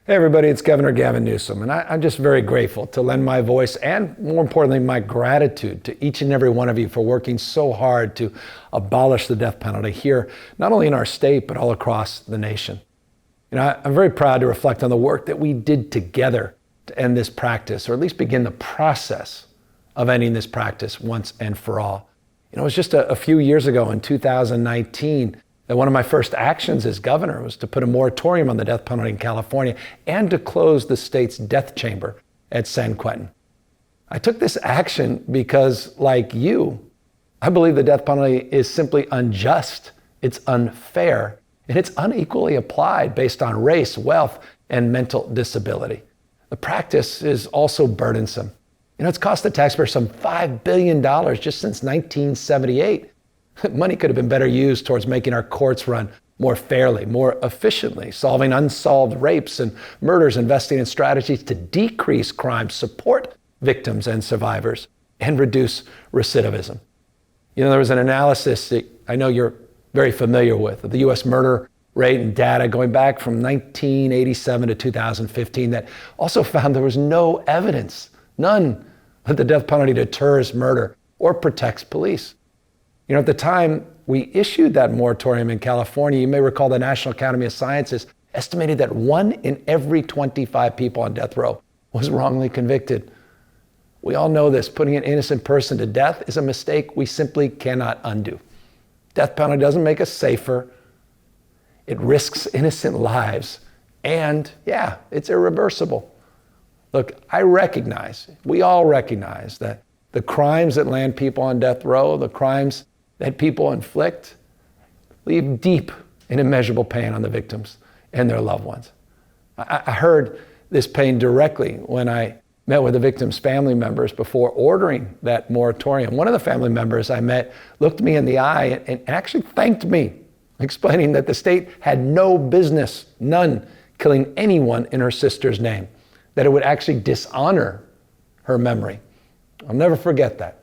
Hey everybody, it's Governor Gavin Newsom, and I'm just very grateful to lend my voice and, more importantly, my gratitude to each and every one of you for working so hard to abolish the death penalty here, not only in our state, but all across the nation. You know, I'm very proud to reflect on the work that we did together to end this practice, or at least begin the process of ending this practice once and for all. You know, it was just a few years ago in 2019 that one of my first actions as governor was to put a moratorium on the death penalty in California and to close the state's death chamber at San Quentin. I took this action because, like you, I believe the death penalty is simply unjust, it's unfair, and it's unequally applied based on race, wealth, and mental disability. The practice is also burdensome. You know, it's cost the taxpayer some $5 billion just since 1978. Money could have been better used towards making our courts run more fairly, more efficiently, solving unsolved rapes and murders, investing in strategies to decrease crime, support victims and survivors, and reduce recidivism. You know, there was an analysis that I know you're very familiar with of the U.S. murder rate and data going back from 1987 to 2015 that also found there was no evidence, none, that the death penalty deters murder or protects police. You know, at the time we issued that moratorium in California, you may recall the National Academy of Sciences estimated that 1 in every 25 people on death row was wrongly convicted. We all know this. Putting an innocent person to death is a mistake we simply cannot undo. Death penalty doesn't make us safer. It risks innocent lives. And yeah, it's irreversible. Look, we all recognize that the crimes that land people on death row, the crimes that people inflict, leave deep and immeasurable pain on the victims and their loved ones. I heard this pain directly when I met with the victims' family members before ordering that moratorium. One of the family members I met looked me in the eye and actually thanked me, explaining that the state had no business, none, killing anyone in her sister's name, that it would actually dishonor her memory. I'll never forget that.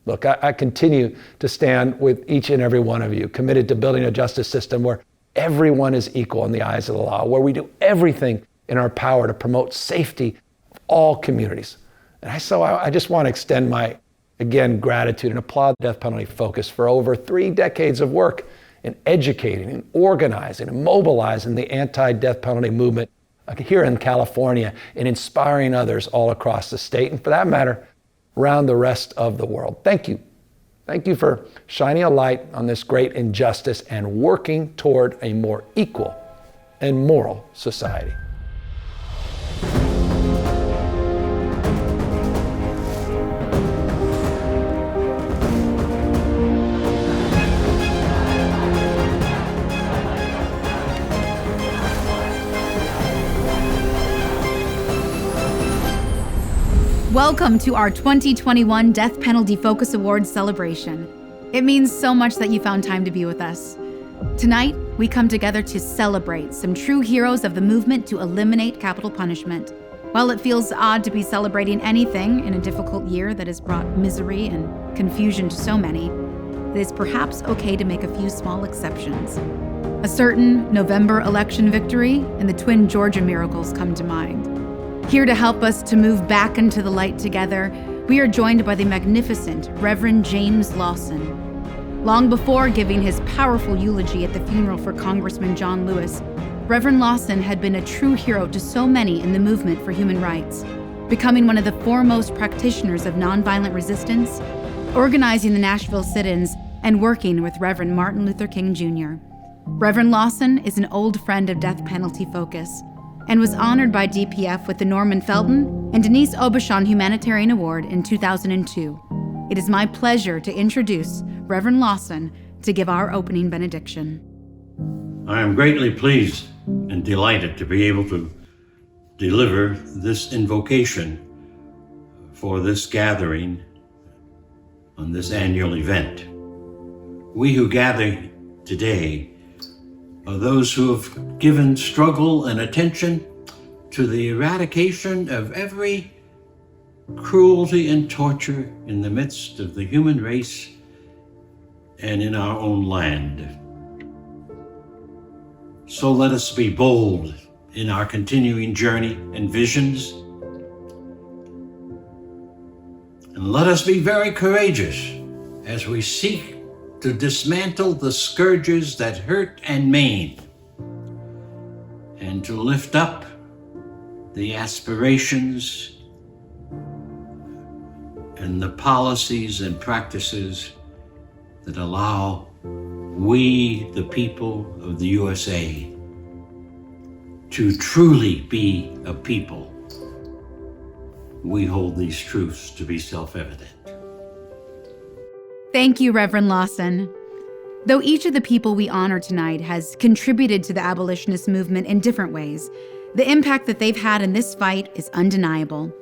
Look, I continue to stand with each and every one of you, committed to building a justice system where everyone is equal in the eyes of the law, where we do everything in our power to promote safety of all communities. And I just want to extend my, again, gratitude and applaud the Death Penalty Focus for over 3 decades of work in educating and organizing and mobilizing the anti-death penalty movement here in California and inspiring others all across the state, and for that matter, around the rest of the world. Thank you. Thank you for shining a light on this great injustice and working toward a more equal and moral society. Welcome to our 2021 Death Penalty Focus Awards celebration. It means so much that you found time to be with us. Tonight, we come together to celebrate some true heroes of the movement to eliminate capital punishment. While it feels odd to be celebrating anything in a difficult year that has brought misery and confusion to so many, it is perhaps okay to make a few small exceptions. A certain November election victory and the twin Georgia miracles come to mind. Here to help us to move back into the light together, we are joined by the magnificent Reverend James Lawson. Long before giving his powerful eulogy at the funeral for Congressman John Lewis, Reverend Lawson had been a true hero to so many in the movement for human rights, becoming one of the foremost practitioners of nonviolent resistance, organizing the Nashville sit-ins, and working with Reverend Martin Luther King Jr. Reverend Lawson is an old friend of Death Penalty Focus, and was honored by DPF with the Norman Felton and Denise Aubuchon Humanitarian Award in 2002. It is my pleasure to introduce Reverend Lawson to give our opening benediction. I am greatly pleased and delighted to be able to deliver this invocation for this gathering on this annual event. We who gather today are those who have given struggle and attention to the eradication of every cruelty and torture in the midst of the human race and in our own land. So let us be bold in our continuing journey and visions. And let us be very courageous as we seek to dismantle the scourges that hurt and maim, and to lift up the aspirations and the policies and practices that allow we, the people of the USA, to truly be a people. We hold these truths to be self-evident. Thank you, Reverend Lawson. Though each of the people we honor tonight has contributed to the abolitionist movement in different ways, the impact that they've had in this fight is undeniable.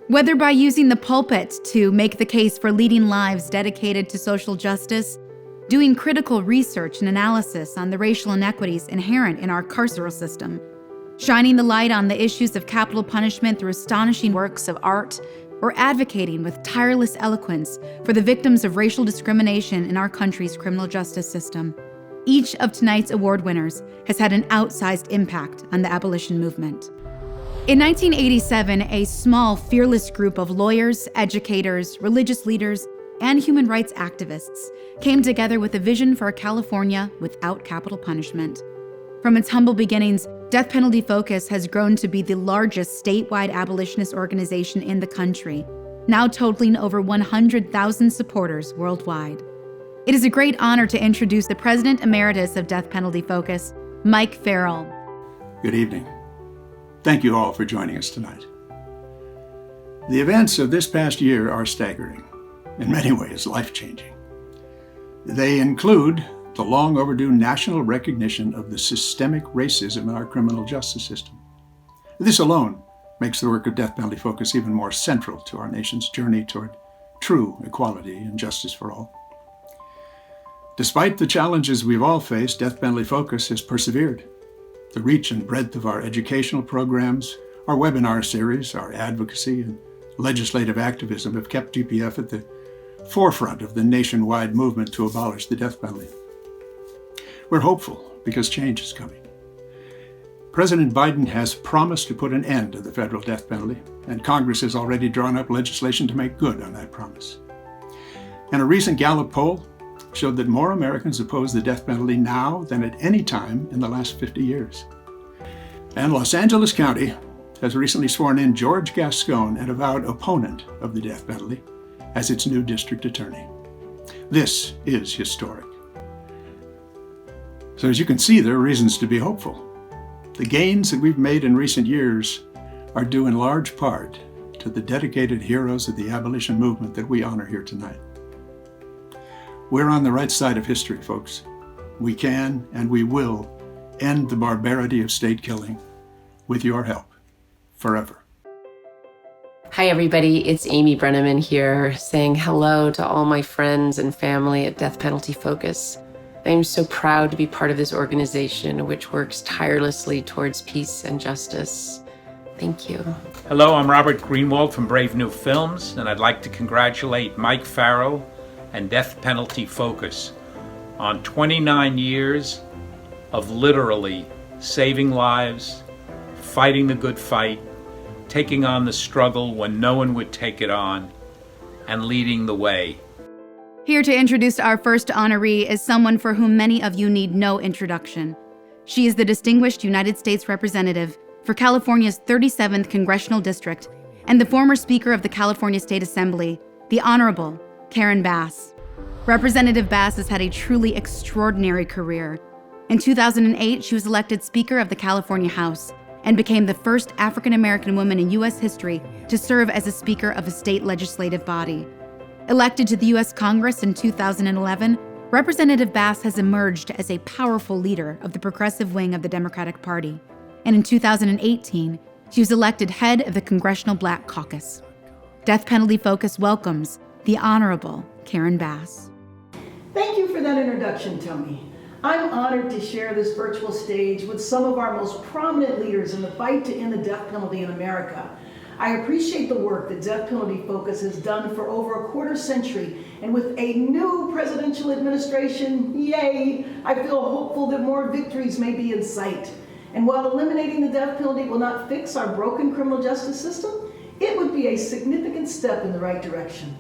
Whether by using the pulpit to make the case for leading lives dedicated to social justice, doing critical research and analysis on the racial inequities inherent in our carceral system, shining the light on the issues of capital punishment through astonishing works of art, or advocating with tireless eloquence for the victims of racial discrimination in our country's criminal justice system, each of tonight's award winners has had an outsized impact on the abolition movement. In 1987, a small, fearless group of lawyers, educators, religious leaders, and human rights activists came together with a vision for a California without capital punishment. From its humble beginnings, Death Penalty Focus has grown to be the largest statewide abolitionist organization in the country, now totaling over 100,000 supporters worldwide. It is a great honor to introduce the President Emeritus of Death Penalty Focus, Mike Farrell. Good evening. Thank you all for joining us tonight. The events of this past year are staggering, in many ways life-changing. They include the long overdue national recognition of the systemic racism in our criminal justice system. This alone makes the work of Death Penalty Focus even more central to our nation's journey toward true equality and justice for all. Despite the challenges we've all faced, Death Penalty Focus has persevered. The reach and breadth of our educational programs, our webinar series, our advocacy, and legislative activism have kept DPF at the forefront of the nationwide movement to abolish the death penalty. We're hopeful because change is coming. President Biden has promised to put an end to the federal death penalty, and Congress has already drawn up legislation to make good on that promise. And a recent Gallup poll showed that more Americans oppose the death penalty now than at any time in the last 50 years. And Los Angeles County has recently sworn in George Gascon, an avowed opponent of the death penalty, as its new district attorney. This is historic. So as you can see, there are reasons to be hopeful. The gains that we've made in recent years are due in large part to the dedicated heroes of the abolition movement that we honor here tonight. We're on the right side of history, folks. We can and we will end the barbarity of state killing with your help, forever. Hi everybody, it's Amy Brenneman here, saying hello to all my friends and family at Death Penalty Focus. I am so proud to be part of this organization which works tirelessly towards peace and justice. Thank you. Hello, I'm Robert Greenwald from Brave New Films, and I'd like to congratulate Mike Farrell and Death Penalty Focus on 29 years of literally saving lives, fighting the good fight, taking on the struggle when no one would take it on, and leading the way. Here to introduce our first honoree is someone for whom many of you need no introduction. She is the distinguished United States Representative for California's 37th Congressional District and the former Speaker of the California State Assembly, the Honorable Karen Bass. Representative Bass has had a truly extraordinary career. In 2008, she was elected Speaker of the California House and became the first African-American woman in U.S. history to serve as a Speaker of a state legislative body. Elected to the U.S. Congress in 2011, Representative Bass has emerged as a powerful leader of the progressive wing of the Democratic Party. And in 2018, she was elected head of the Congressional Blacc Caucus. Death Penalty Focus welcomes the Honorable Karen Bass. Thank you for that introduction, Toni. I'm honored to share this virtual stage with some of our most prominent leaders in the fight to end the death penalty in America. I appreciate the work that Death Penalty Focus has done for over a quarter century, and with a new presidential administration, yay, I feel hopeful that more victories may be in sight. And while eliminating the death penalty will not fix our broken criminal justice system, it would be a significant step in the right direction.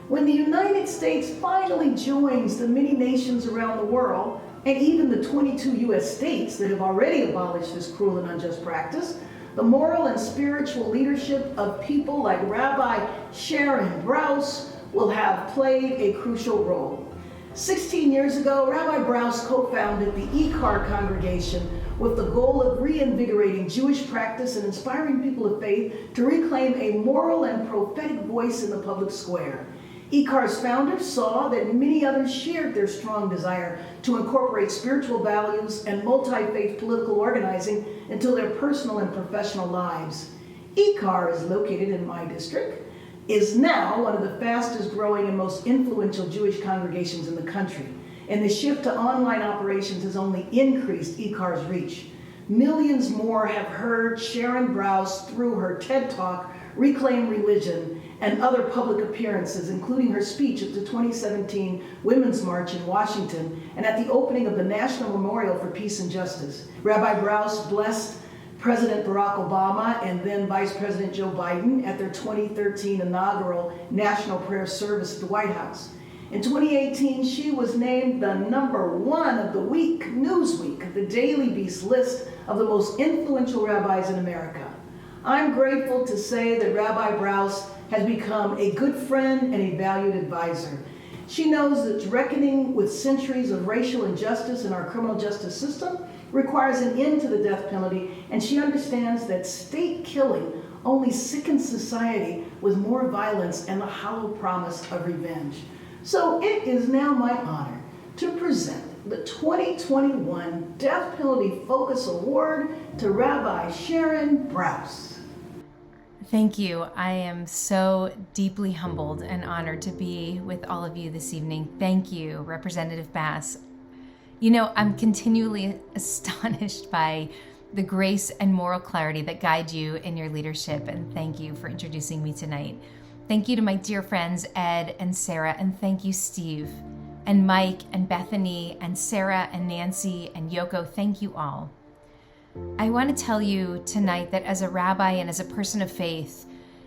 When the United States finally joins the many nations around the world, and even the 22 U.S. states that have already abolished this cruel and unjust practice, the moral and spiritual leadership of people like Rabbi Sharon, Brous will have played a crucial role. 16 years ago, Rabbi Brous co-founded the ICAR congregation with the goal of reinvigorating Jewish practice and inspiring people of faith to reclaim a moral and prophetic voice in the public square. ICAR's founders saw that many others shared their strong desire to incorporate spiritual values and multi-faith political organizing into their personal and professional lives. ICAR is located in my district, is now one of the fastest growing and most influential Jewish congregations in the country, and the shift to online operations has only increased ICAR's reach. Millions more have heard Sharon Brous through her TED Talk, Reclaim Religion, and other public appearances, including her speech at the 2017 Women's March in Washington and at the opening of the National Memorial for Peace and Justice. Rabbi Brous blessed President Barack Obama and then Vice President Joe Biden at their 2013 inaugural National Prayer Service at the White House. In 2018, she was named the #1 of the week, Newsweek, the Daily Beast list of the most influential rabbis in America. I'm grateful to say that Rabbi Brous has become a good friend and a valued advisor. She knows that reckoning with centuries of racial injustice in our criminal justice system requires an end to the death penalty, and she understands that state killing only sickens society with more violence and the hollow promise of revenge. So it is now my honor to present the 2021 Death Penalty Focus Award to Rabbi Sharon Brous. Thank you. I am so deeply humbled and honored to be with all of you this evening. Thank you, Representative Bass. You know, I'm continually astonished by the grace and moral clarity that guide you in your leadership, and thank you for introducing me tonight. Thank you to my dear friends Ed and Sarah, and thank you Steve, and Mike and Bethany and Sarah and Nancy and Yoko. Thank you all. I want to tell you tonight that as a rabbi and as a person of faith,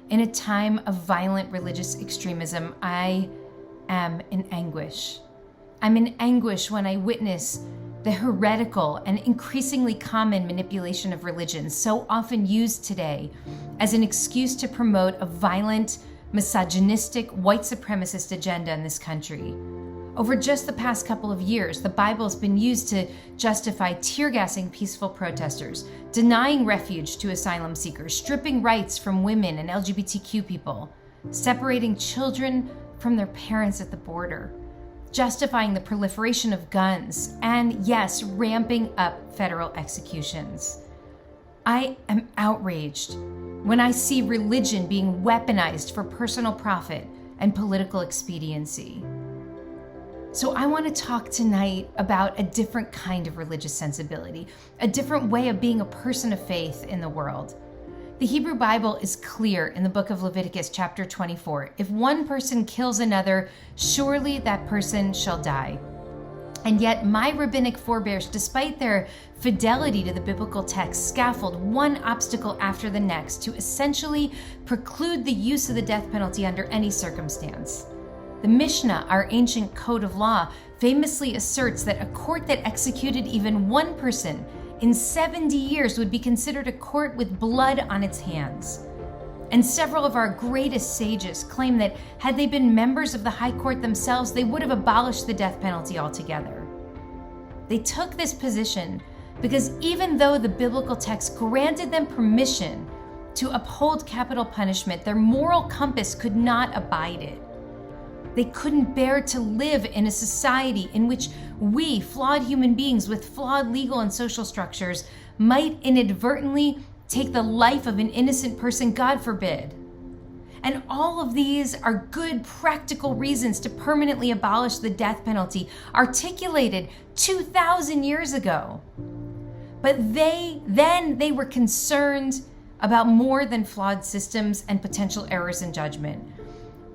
in a time of violent religious extremism, I am in anguish. I'm in anguish when I witness the heretical and increasingly common manipulation of religion, so often used today as an excuse to promote a violent, misogynistic, white supremacist agenda in this country. Over just the past couple of years, the Bible has been used to justify tear-gassing peaceful protesters, denying refuge to asylum seekers, stripping rights from women and LGBTQ people, separating children from their parents at the border, justifying the proliferation of guns, and yes, ramping up federal executions. I am outraged when I see religion being weaponized for personal profit and political expediency. So I want to talk tonight about a different kind of religious sensibility, a different way of being a person of faith in the world. The Hebrew Bible is clear in the book of Leviticus chapter 24. If one person kills another, surely that person shall die. And yet my rabbinic forebears, despite their fidelity to the biblical text, scaffold one obstacle after the next to essentially preclude the use of the death penalty under any circumstance. The Mishnah, our ancient code of law, famously asserts that a court that executed even one person in 70 years would be considered a court with blood on its hands. And several of our greatest sages claim that had they been members of the High Court themselves, they would have abolished the death penalty altogether. They took this position because even though the biblical text granted them permission to uphold capital punishment, their moral compass could not abide it. They couldn't bear to live in a society in which we, flawed human beings with flawed legal and social structures, might inadvertently take the life of an innocent person, God forbid. And all of these are good, practical reasons to permanently abolish the death penalty, articulated 2,000 years ago. But they were concerned about more than flawed systems and potential errors in judgment.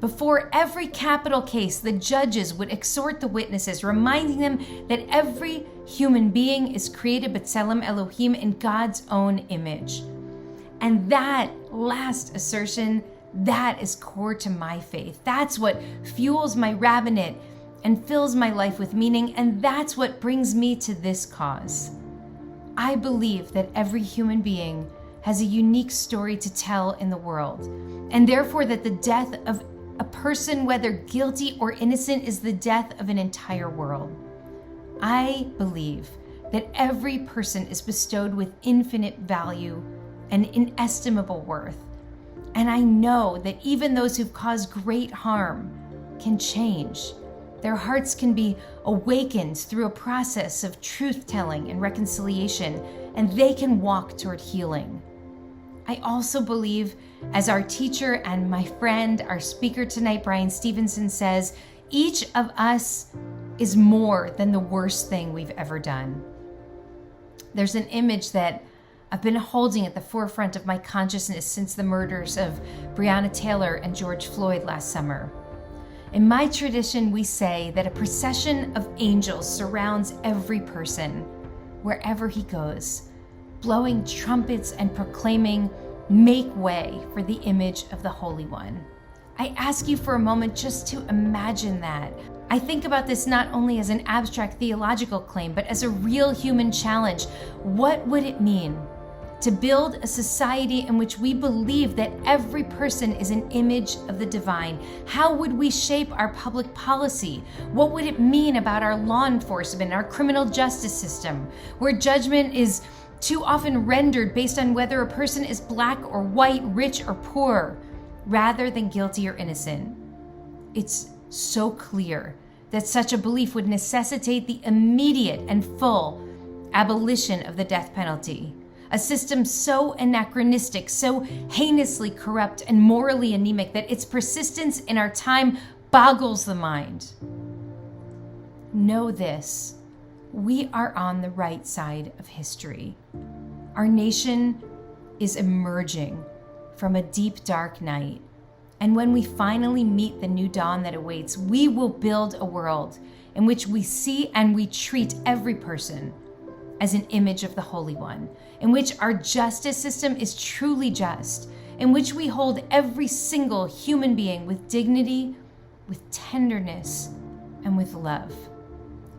Before every capital case, the judges would exhort the witnesses, reminding them that every human being is created b'tselem Elohim in God's own image. And that last assertion, that is core to my faith. That's what fuels my rabbinate and fills my life with meaning, and that's what brings me to this cause. I believe that every human being has a unique story to tell in the world, and therefore that the death of a person, whether guilty or innocent, is the death of an entire world. I believe that every person is bestowed with infinite value and inestimable worth. And I know that even those who've caused great harm can change. Their hearts can be awakened through a process of truth-telling and reconciliation, and they can walk toward healing. I also believe, as our teacher and my friend, our speaker tonight, Bryan Stevenson, says, each of us is more than the worst thing we've ever done. There's an image that I've been holding at the forefront of my consciousness since the murders of Breonna Taylor and George Floyd last summer. In my tradition, we say that a procession of angels surrounds every person, wherever he goes, blowing trumpets and proclaiming, "Make way for the image of the Holy One." I ask you for a moment just to imagine that. I think about this not only as an abstract theological claim, but as a real human challenge. What would it mean to build a society in which we believe that every person is an image of the divine? How would we shape our public policy? What would it mean about our law enforcement, our criminal justice system, where judgment is too often rendered based on whether a person is Black or white, rich or poor, rather than guilty or innocent? It's so clear that such a belief would necessitate the immediate and full abolition of the death penalty, a system so anachronistic, so heinously corrupt and morally anemic that its persistence in our time boggles the mind. Know this: we are on the right side of history. Our nation is emerging from a deep, dark night. And when we finally meet the new dawn that awaits, we will build a world in which we see and we treat every person as an image of the Holy One, in which our justice system is truly just, in which we hold every single human being with dignity, with tenderness, and with love,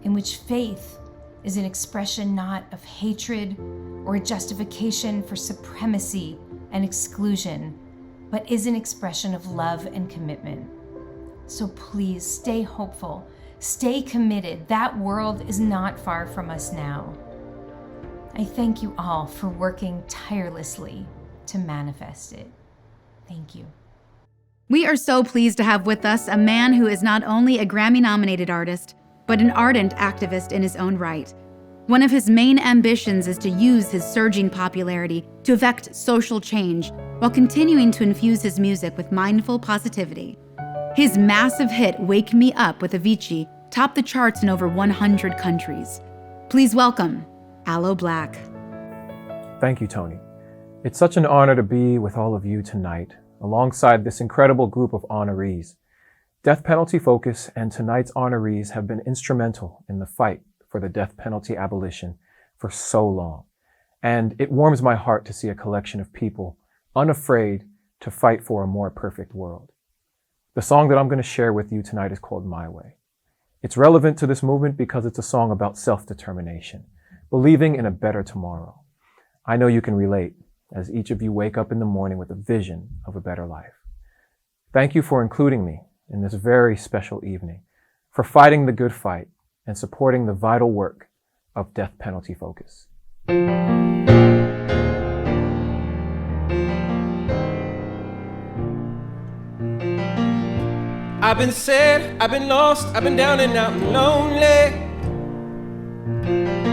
in which faith is an expression not of hatred or a justification for supremacy and exclusion, but is an expression of love and commitment. So please stay hopeful, stay committed. That world is not far from us now. I thank you all for working tirelessly to manifest it. Thank you. We are so pleased to have with us a man who is not only a Grammy-nominated artist, but an ardent activist in his own right. One of his main ambitions is to use his surging popularity to effect social change while continuing to infuse his music with mindful positivity. His massive hit, Wake Me Up with Avicii, topped the charts in over 100 countries. Please welcome Aloe Blacc. Thank you, Toni. It's such an honor to be with all of you tonight, alongside this incredible group of honorees. Death Penalty Focus and tonight's honorees have been instrumental in the fight for the death penalty abolition for so long. And it warms my heart to see a collection of people unafraid to fight for a more perfect world. The song that I'm going to share with you tonight is called My Way. It's relevant to this movement because it's a song about self-determination, believing in a better tomorrow. I know you can relate as each of you wake up in the morning with a vision of a better life. Thank you for including me in this very special evening, for fighting the good fight and supporting the vital work of Death Penalty Focus. I've been sad, I've been lost, I've been down and out and lonely.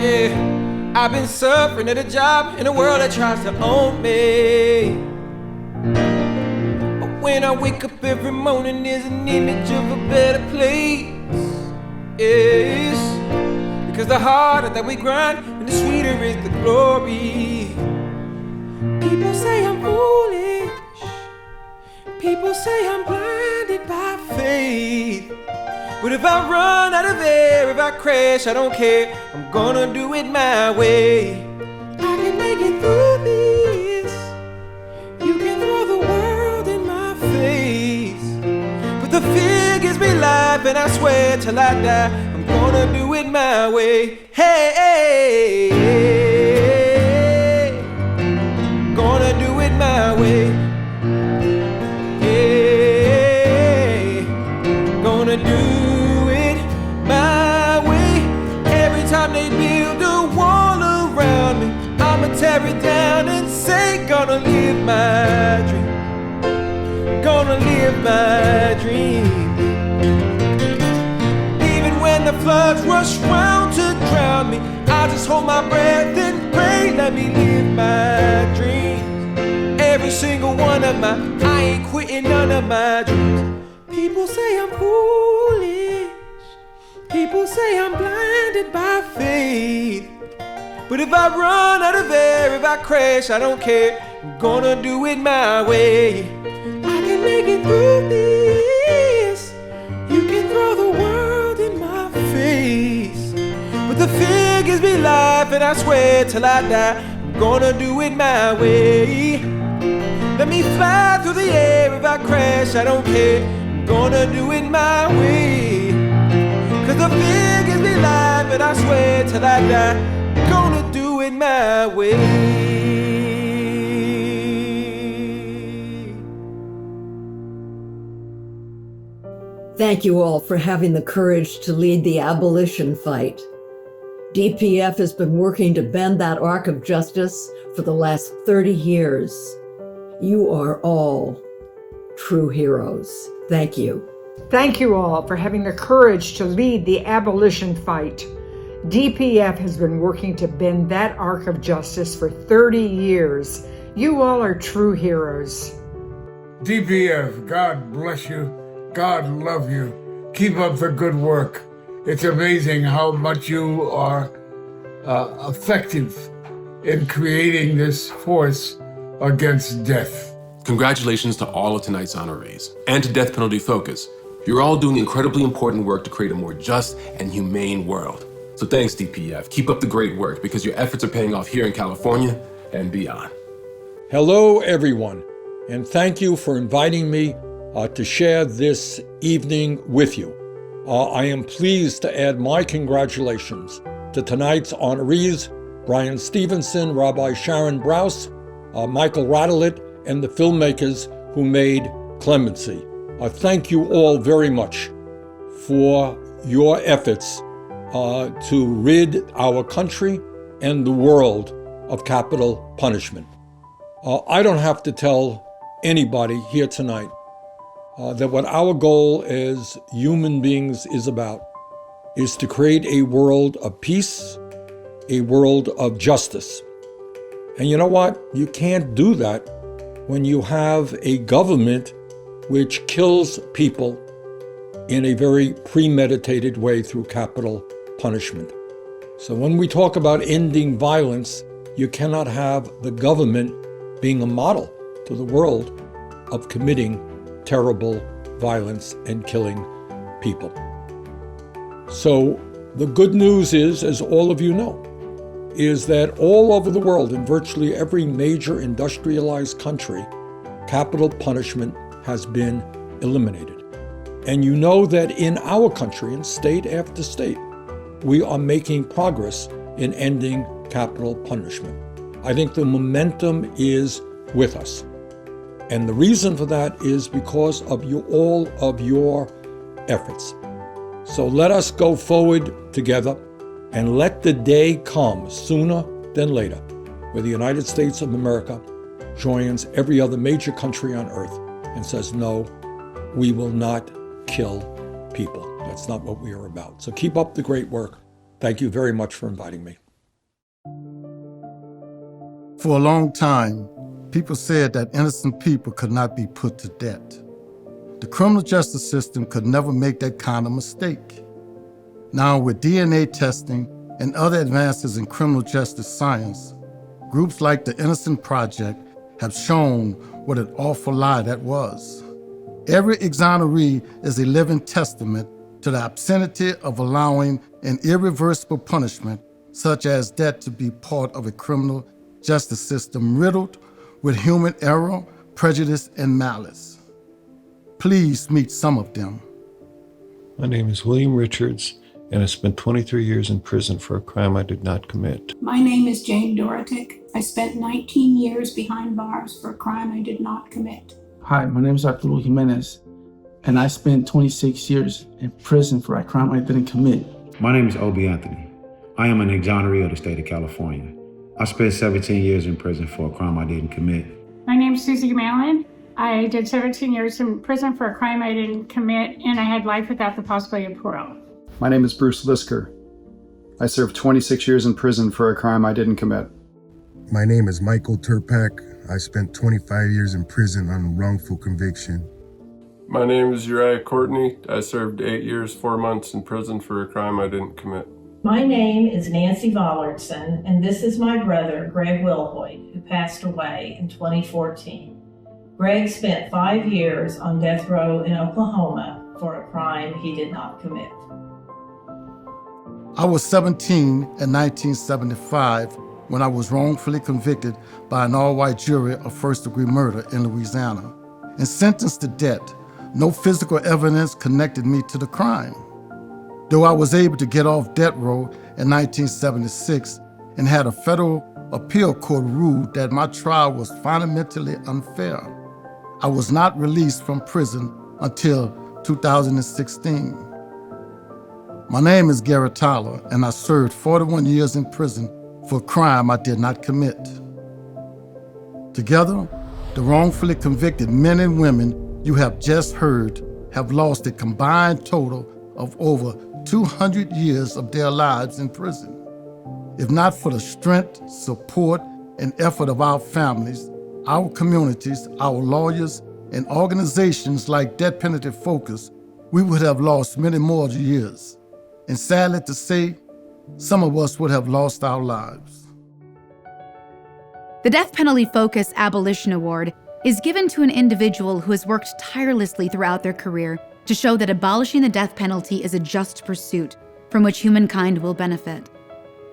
Yeah, I've been suffering at a job in a world that tries to own me. But when I wake up every morning, there's an image of a better place. Yes, because the harder that we grind, and the sweeter is the glory. People say I'm foolish, people say I'm blinded. blinded by faith. But if I run out of air, if I crash, I don't care. I'm gonna do it my way. I can make it through this. You can throw the world in my face, but the fear gives me life, and I swear till I die, I'm gonna do it my way. Hey, gonna do it my way. Hey, gonna do it my way. Every time they build a wall around me, I'ma tear it down and say, gonna live my dream. Gonna live my dream. Even when the floods rush round to drown me, I just hold my breath and pray, let me live my dreams. Every single one of my, I ain't quitting none of my dreams. People say I'm foolish. People say I'm blinded by faith. But if I run out of air, if I crash, I don't care. I'm gonna do it my way. I can make it through this. You can throw the world in my face, but the fear gives me life, and I swear till I die, I'm gonna do it my way. Let me fly through the air, if I crash, I don't care. I'm gonna do it my way. Cause the fear gives me life, and I swear till I die, I'm gonna do it my way. Thank you all for having the courage to lead the abolition fight. DPF has been working to bend that arc of justice for the last 30 years. You are all true heroes. Thank you. Thank you all for having the courage to lead the abolition fight. DPF has been working to bend that arc of justice for 30 years. You all are true heroes. DPF, God bless you. God love you. Keep up the good work. It's amazing how much you are effective in creating this force against death. Congratulations to all of tonight's honorees and to Death Penalty Focus. You're all doing incredibly important work to create a more just and humane world. So thanks, DPF. Keep up the great work, because your efforts are paying off here in California and beyond. Hello, everyone, and thank you for inviting me to share this evening with you. I am pleased to add my congratulations to tonight's honorees, Bryan Stevenson, Rabbi Sharon Brous, Michael Radelet, and the filmmakers who made Clemency. Thank you all very much for your efforts to rid our country and the world of capital punishment. I don't have to tell anybody here tonight that what our goal as human beings is about is to create a world of peace, a world of justice. And you know what? You can't do that when you have a government which kills people in a very premeditated way through capital punishment. So when we talk about ending violence, you cannot have the government being a model to the world of committing terrible violence and killing people. So the good news is, as all of you know, is that all over the world, in virtually every major industrialized country, capital punishment has been eliminated. And you know that in our country, in state after state, we are making progress in ending capital punishment. I think the momentum is with us. And the reason for that is because of all of your efforts. So let us go forward together and let the day come sooner than later where the United States of America joins every other major country on earth and says, no, we will not kill people. That's not what we are about. So keep up the great work. Thank you very much for inviting me. For a long time, people said that innocent people could not be put to death. The criminal justice system could never make that kind of mistake. Now, with DNA testing and other advances in criminal justice science, groups like the Innocent Project have shown what an awful lie that was. Every exoneree is a living testament to the obscenity of allowing an irreversible punishment, such as death, to be part of a criminal justice system riddled with human error, prejudice, and malice. Please meet some of them. My name is William Richards, and I spent 23 years in prison for a crime I did not commit. My name is Jane Dorotic. I spent 19 years behind bars for a crime I did not commit. Hi, my name is Arturo Jimenez, and I spent 26 years in prison for a crime I didn't commit. My name is Obi Anthony. I am an exoneree of the state of California. I spent 17 years in prison for a crime I didn't commit. My name is Suzy Mellon. I did 17 years in prison for a crime I didn't commit, and I had life without the possibility of parole. My name is Bruce Lisker. I served 26 years in prison for a crime I didn't commit. My name is Michael Turpak. I spent 25 years in prison on wrongful conviction. My name is Uriah Courtney. I served 8 years, 4 months in prison for a crime I didn't commit. My name is Nancy Vollardson, and this is my brother, Greg Wilhoit, who passed away in 2014. Greg spent 5 years on death row in Oklahoma for a crime he did not commit. I was 17 in 1975 when I was wrongfully convicted by an all-white jury of first-degree murder in Louisiana and sentenced to death. No physical evidence connected me to the crime. Though I was able to get off death row in 1976 and had a federal appeal court rule that my trial was fundamentally unfair, I was not released from prison until 2016. My name is Garrett Tyler, and I served 41 years in prison for a crime I did not commit. Together, the wrongfully convicted men and women you have just heard have lost a combined total of over 200 years of their lives in prison. If not for the strength, support, and effort of our families, our communities, our lawyers, and organizations like Death Penalty Focus, we would have lost many more years. And sadly to say, some of us would have lost our lives. The Death Penalty Focus Abolition Award is given to an individual who has worked tirelessly throughout their career to show that abolishing the death penalty is a just pursuit from which humankind will benefit.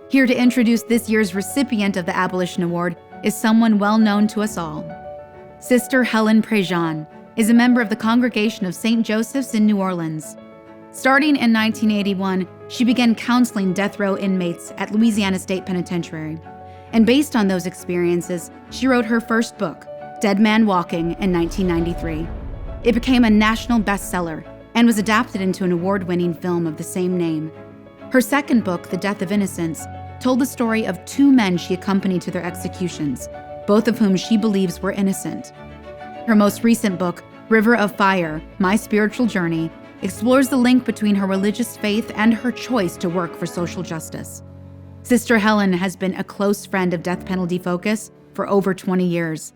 Here to introduce this year's recipient of the Abolition Award is someone well known to us all. Sister Helen Prejean is a member of the Congregation of St. Joseph's in New Orleans. Starting in 1981, she began counseling death row inmates at Louisiana State Penitentiary. And based on those experiences, she wrote her first book, Dead Man Walking, in 1993. It became a national bestseller and was adapted into an award-winning film of the same name. Her second book, The Death of Innocence, told the story of 2 men she accompanied to their executions, both of whom she believes were innocent. Her most recent book, River of Fire, My Spiritual Journey, explores the link between her religious faith and her choice to work for social justice. Sister Helen has been a close friend of Death Penalty Focus for over 20 years,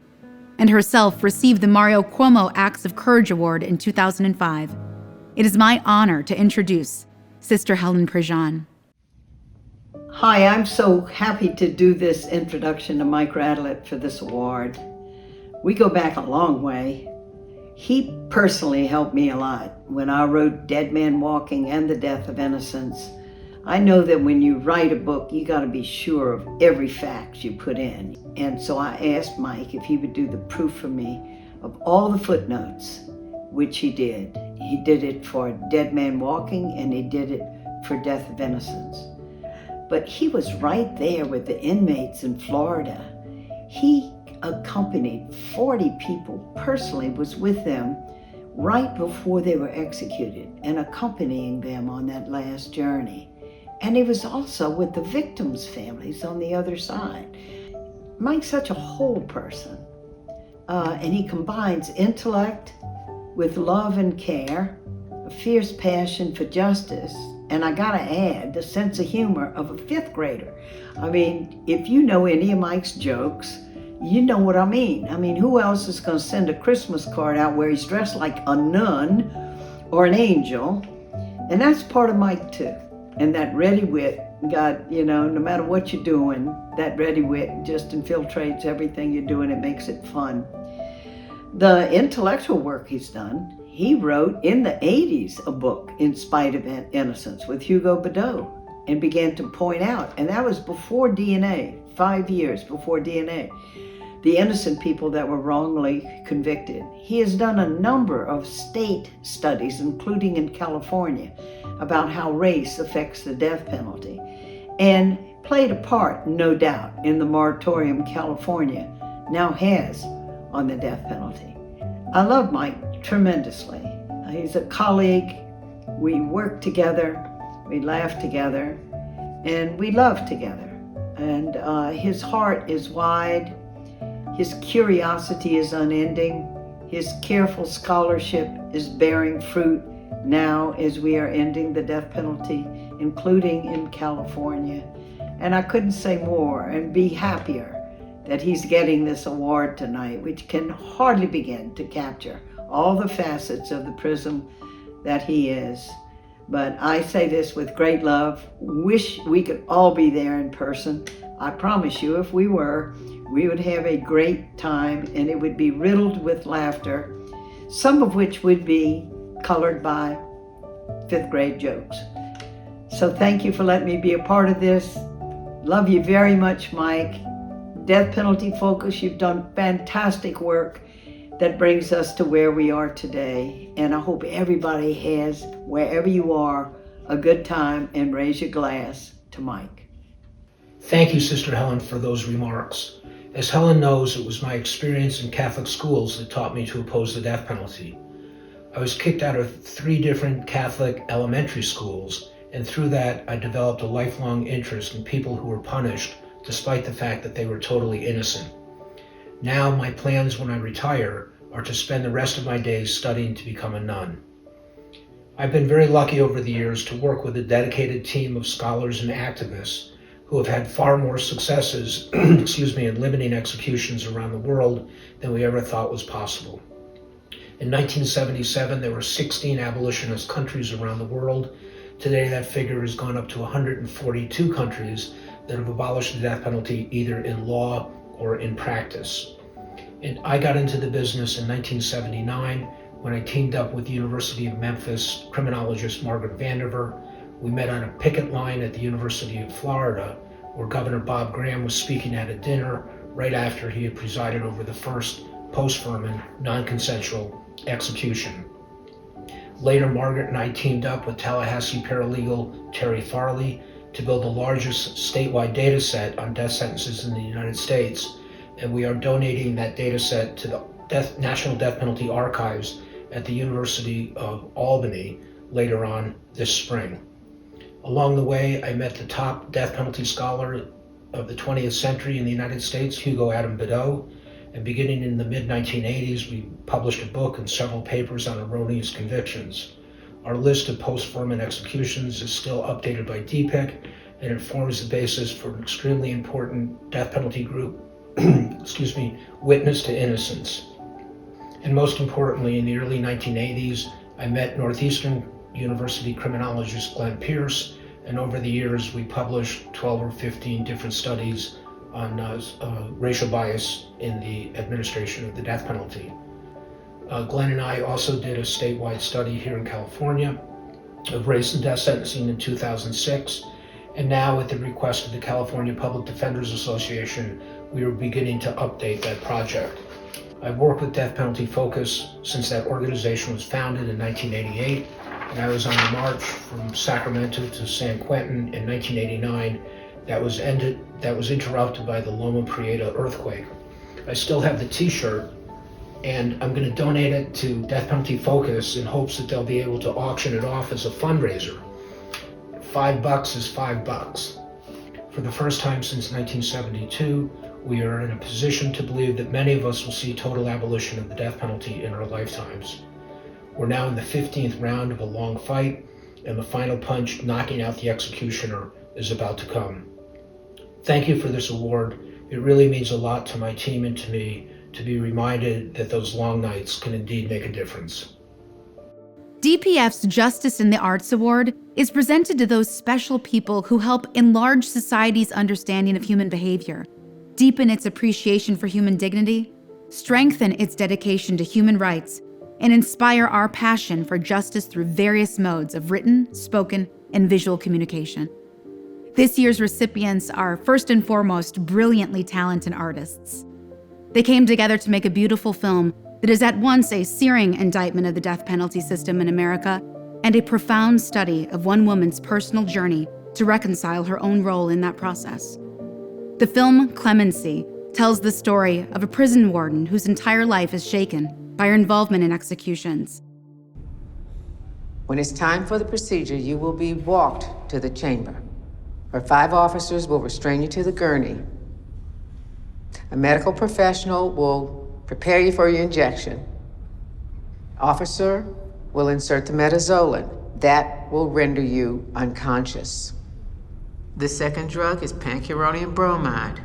and herself received the Mario Cuomo Acts of Courage Award in 2005. It is my honor to introduce Sister Helen Prejean. Hi, I'm so happy to do this introduction to Mike Radelet for this award. We go back a long way. He personally helped me a lot when I wrote Dead Man Walking and The Death of Innocence. I know that when you write a book, you got to be sure of every fact you put in. And so I asked Mike if he would do the proof for me of all the footnotes, which he did. He did it for Dead Man Walking and he did it for Death of Innocence. But he was right there with the inmates in Florida. He accompanied 40 people, personally was with them right before they were executed and accompanying them on that last journey. And he was also with the victims' families on the other side. Mike's such a whole person. And he combines intellect with love and care, a fierce passion for justice, and I gotta add, the sense of humor of a 5th grader. I mean, if you know any of Mike's jokes, you know what I mean. I mean, who else is gonna send a Christmas card out where he's dressed like a nun or an angel? And that's part of Mike too. And that ready wit, God, you know, no matter what you're doing, that ready wit just infiltrates everything you're doing. It makes it fun. The intellectual work he's done, He wrote in the 80s a book, In Spite of Innocence, with Hugo Bedeau, and began to point out, and that was before DNA, 5 years before DNA, the innocent people that were wrongly convicted. He has done a number of state studies, including in California, about how race affects the death penalty, and played a part, no doubt, in the moratorium California now has on the death penalty. I love Mike tremendously. He's a colleague. We work together, we laugh together, and we love together. And his heart is wide. His curiosity is unending. His careful scholarship is bearing fruit now as we are ending the death penalty, including in California. And I couldn't say more and be happier that he's getting this award tonight, which can hardly begin to capture all the facets of the prism that he is. But I say this with great love. Wish we could all be there in person. I promise you, if we were, we would have a great time, and it would be riddled with laughter, some of which would be colored by fifth grade jokes. So thank you for letting me be a part of this. Love you very much, Mike. Death Penalty Focus, you've done fantastic work that brings us to where we are today. And I hope everybody has, wherever you are, a good time, and raise your glass to Mike. Thank you, Sister Helen, for those remarks. As Helen knows, it was my experience in Catholic schools that taught me to oppose the death penalty. I was kicked out of 3 different Catholic elementary schools, and through that, I developed a lifelong interest in people who were punished despite the fact that they were totally innocent. Now, my plans when I retire are to spend the rest of my days studying to become a nun. I've been very lucky over the years to work with a dedicated team of scholars and activists who have had far more successes in limiting executions around the world than we ever thought was possible. In 1977, there were 16 abolitionist countries around the world. Today, that figure has gone up to 142 countries that have abolished the death penalty either in law or in practice. And I got into the business in 1979 when I teamed up with the University of Memphis criminologist Margaret Vandiver. We met on a picket line at the University of Florida, where Governor Bob Graham was speaking at a dinner right after he had presided over the first post-Furman non-consensual execution. Later, Margaret and I teamed up with Tallahassee paralegal Terry Farley to build the largest statewide data set on death sentences in the United States, and we are donating that data set to the National Death Penalty Archives at the University of Albany later on this spring. Along the way, I met the top death penalty scholar of the 20th century in the United States, Hugo Adam Bedeau, and beginning in the mid-1980s, we published a book and several papers on erroneous convictions. Our list of post-Furman executions is still updated by DPIC, and it forms the basis for an extremely important death penalty group, Witness to Innocence. And most importantly, in the early 1980s, I met Northeastern University criminologist Glenn Pierce, and over the years, we published 12 or 15 different studies on racial bias in the administration of the death penalty. Glenn and I also did a statewide study here in California of race and death sentencing in 2006, and now at the request of the California Public Defenders Association, we are beginning to update that project. I've worked with Death Penalty Focus since that organization was founded in 1988, and I was on a march from Sacramento to San Quentin in 1989 that was interrupted by the Loma Prieta earthquake. I still have the t-shirt, and I'm going to donate it to Death Penalty Focus in hopes that they'll be able to auction it off as a fundraiser. $5 is $5. For the first time since 1972, we are in a position to believe that many of us will see total abolition of the death penalty in our lifetimes. We're now in the 15th round of a long fight, and the final punch knocking out the executioner is about to come. Thank you for this award. It really means a lot to my team and to me to be reminded that those long nights can indeed make a difference. DPF's Justice in the Arts Award is presented to those special people who help enlarge society's understanding of human behavior, deepen its appreciation for human dignity, strengthen its dedication to human rights, and inspire our passion for justice through various modes of written, spoken, and visual communication. This year's recipients are first and foremost brilliantly talented artists. They came together to make a beautiful film that is at once a searing indictment of the death penalty system in America and a profound study of one woman's personal journey to reconcile her own role in that process. The film Clemency tells the story of a prison warden whose entire life is shaken by her involvement in executions. When it's time for the procedure, you will be walked to the chamber, where 5 officers will restrain you to the gurney. A medical professional will prepare you for your injection. Officer will insert the metazolin. That will render you unconscious. The second drug is pancuronium bromide,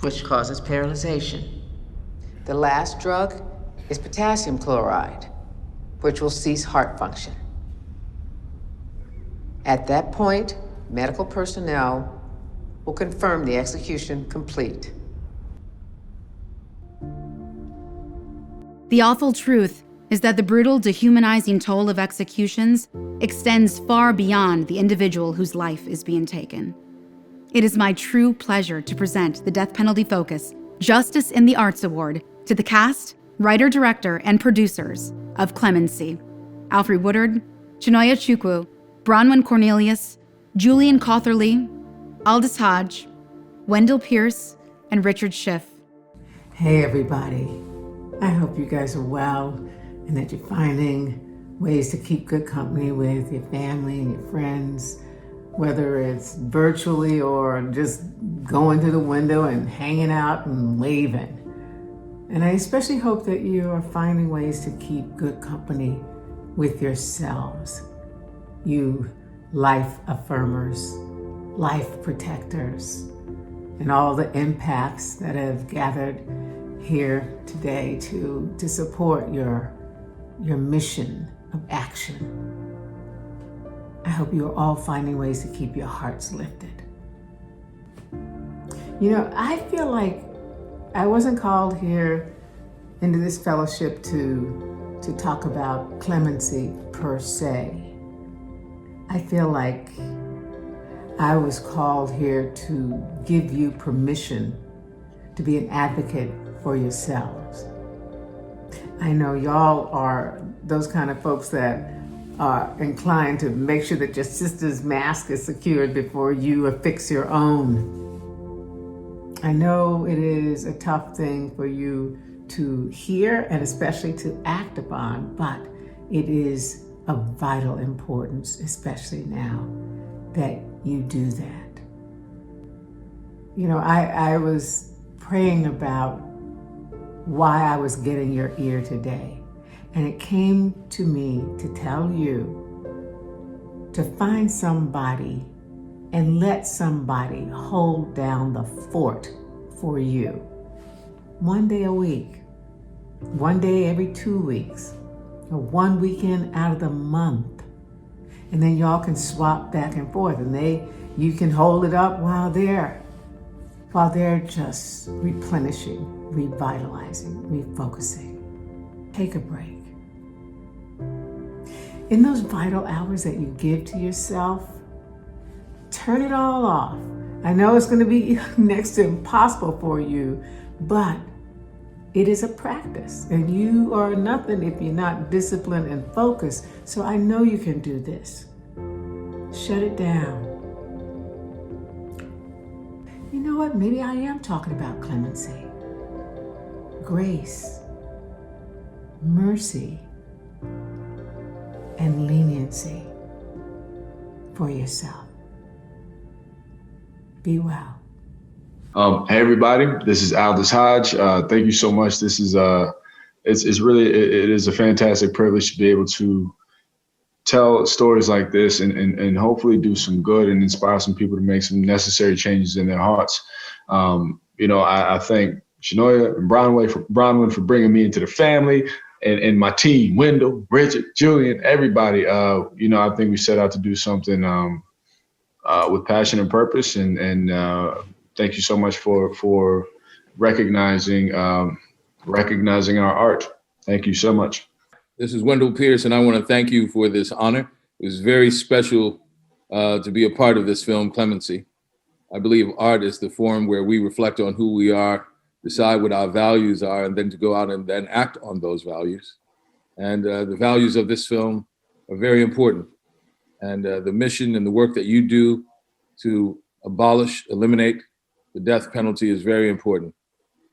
which causes paralyzation. The last drug is potassium chloride, which will cease heart function. At that point, medical personnel will confirm the execution complete. The awful truth is that the brutal, dehumanizing toll of executions extends far beyond the individual whose life is being taken. It is my true pleasure to present the Death Penalty Focus Justice in the Arts Award to the cast, writer, director, and producers of Clemency: Alfred Woodard, Chinonye Chukwu, Bronwyn Cornelius, Julian CAUTHERLEY, Aldous Hodge, Wendell Pierce, and Richard Schiff. Hey everybody, I hope you guys are well and that you're finding ways to keep good company with your family and your friends, whether it's virtually or just going to the window and hanging out and waving. And I especially hope that you are finding ways to keep good company with yourselves. You life affirmers, life protectors, and all the empaths that have gathered here today to support your mission of action. I hope you are all finding ways to keep your hearts lifted. You know, I feel like I wasn't called here into this fellowship to talk about clemency per se. I feel like I was called here to give you permission to be an advocate for yourselves. I know y'all are those kind of folks that are inclined to make sure that your sister's mask is secured before you affix your own. I know it is a tough thing for you to hear and especially to act upon, but it is of vital importance, especially now, that you do that. You know, I was praying about why I was getting your ear today, and it came to me to tell you to find somebody and let somebody hold down the fort for you. One day a week, one day every 2 weeks, or one weekend out of the month. And then y'all can swap back and forth, and you can hold it up while they're just replenishing, revitalizing, refocusing. Take a break. In those vital hours that you give to yourself, turn it all off. I know it's going to be next to impossible for you, but it is a practice, and you are nothing if you're not disciplined and focused. So I know you can do this. Shut it down. You know what? Maybe I am talking about clemency, grace, mercy, and leniency for yourself. Be well. Hey everybody, this is Aldous Hodge. Thank you so much. This is it is a fantastic privilege to be able to tell stories like this and hopefully do some good and inspire some people to make some necessary changes in their hearts. I thank Chinonye and Bronwyn for bringing me into the family and my team, Wendell, Richard, Julian, everybody. I think we set out to do something with passion and purpose, and thank you so much for recognizing our art. Thank you so much. This is Wendell Pierce, and I want to thank you for this honor. It was very special to be a part of this film, Clemency. I believe art is the form where we reflect on who we are, decide what our values are, and then to go out and then act on those values. And the values of this film are very important. And the mission and the work that you do to eliminate the death penalty is very important.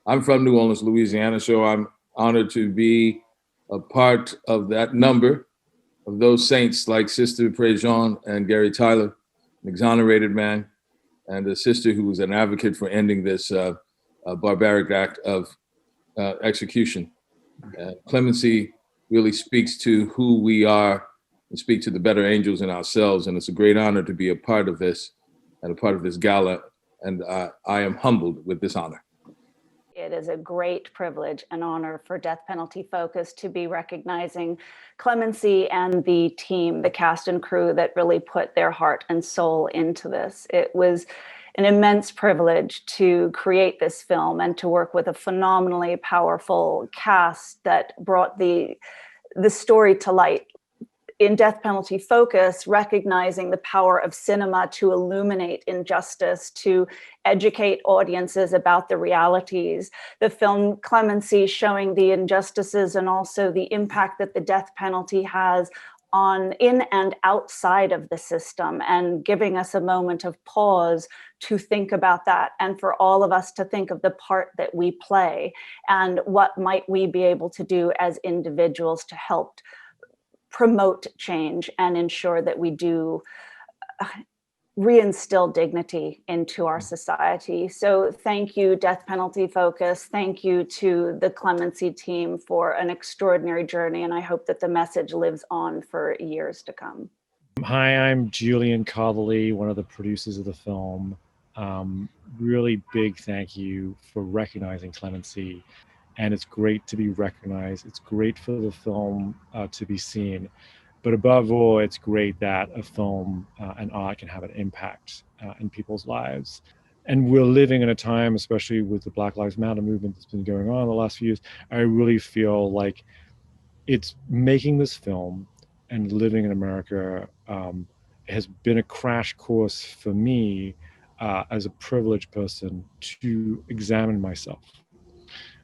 I'm from New Orleans, Louisiana, so I'm honored to be a part of that number of those saints like Sister Prejean and Gary Tyler, an exonerated man, and a sister who was an advocate for ending this barbaric act of execution. Clemency really speaks to who we are and speak to the better angels in ourselves. And it's a great honor to be a part of this and a part of this gala. And I am humbled with this honor. It is a great privilege and honor for Death Penalty Focus to be recognizing Clemency and the team, the cast and crew that really put their heart and soul into this. It was an immense privilege to create this film and to work with a phenomenally powerful cast that brought the story to light. In Death Penalty Focus, recognizing the power of cinema to illuminate injustice, to educate audiences about the realities. The film Clemency showing the injustices and also the impact that the death penalty has on in and outside of the system, and giving us a moment of pause to think about that, and for all of us to think of the part that we play and what might we be able to do as individuals to help promote change and ensure that we do reinstill dignity into our society. So thank you, Death Penalty Focus. Thank you to the Clemency team for an extraordinary journey. And I hope that the message lives on for years to come. Hi, I'm Julian CAUTHERLEY, one of the producers of the film. Really big thank you for recognizing Clemency. And it's great to be recognized. It's great for the film to be seen. But above all, it's great that a film and art can have an impact in people's lives. And we're living in a time, especially with the Black Lives Matter movement that's been going on the last few years, I really feel like it's making this film and living in America has been a crash course for me as a privileged person to examine myself